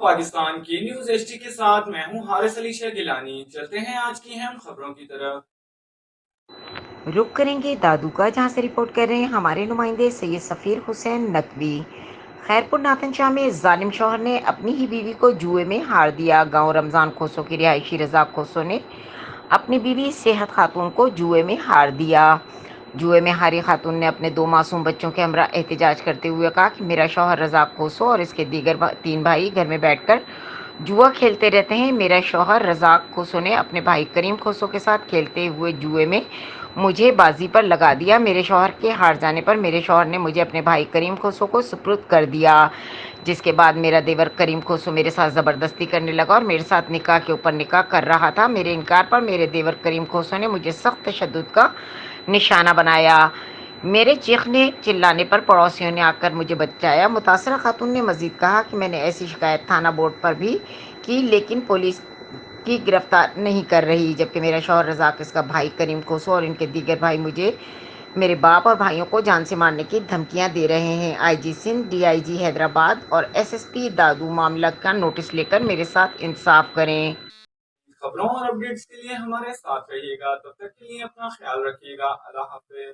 पाकिस्तान की news HT के साथ मैं हूं हारिस अली शेख गिलानी। चलते हैं आज की अहम खबरों की तरफ। रुक करेंगे दादू का, जहां से रिपोर्ट कर रहे हैं हमारे नुमाइंदे सैयद सफ़ीर हुसैन नकवी। खैरपुर नातन शाह में जालिम शौहर ने अपनी ही बीवी को जुए में हार दिया। गांव रमजान खोसो की रिहायशी रजा खोसो ने अपनी बीवी सेहत खातून को जुए में हार दिया। जुए में हारी खातून ने अपने 2 मासूम बच्चों के हमरा एहतजाज करते हुए कहा कि मेरा शौहर रज़ाक खोसो और इसके दीगर 3 भाई घर में बैठकर जुआ खेलते रहते हैं। मेरा शौहर रज़ाक खोसो ने अपने भाई करीम खोसो के साथ खेलते हुए जुए में मुझे बाजी पर लगा दिया। मेरे शौहर के हार जाने पर मेरे शौहर ने मुझे अपने भाई करीम खोसो को सुपुर्द कर दिया, जिसके बाद मेरा देवर करीम खोसो मेरे साथ ज़बरदस्ती करने लगा और मेरे साथ निकाह के ऊपर निकाह कर रहा था। मेरे इनकार पर मेरे देवर करीम खोसो ने मुझे सख्त तशद्दुद का निशाना बनाया। मेरे चीखने चिल्लाने पर पड़ोसियों ने आकर मुझे बचाया। मुतासरा खातून ने मजीद कहा कि मैंने ऐसी शिकायत थाना बोर्ड पर भी की, लेकिन पुलिस की गिरफ्तार नहीं कर रही, जबकि मेरा शौहर रज़ाक, इसका भाई करीम खोसो और इनके दीगर भाई मुझे, मेरे बाप और भाइयों को जान से मारने की धमकियां दे रहे हैं। आईजी सिंध, डीआईजी हैदराबाद और एसएसपी दादू मामला का नोटिस लेकर मेरे साथ इंसाफ करें। खबरों और अपडेट्स के लिए हमारे साथ रहिएगा। तब तक के लिए अपना ख्याल रखिएगा। अल्लाह हाफिज।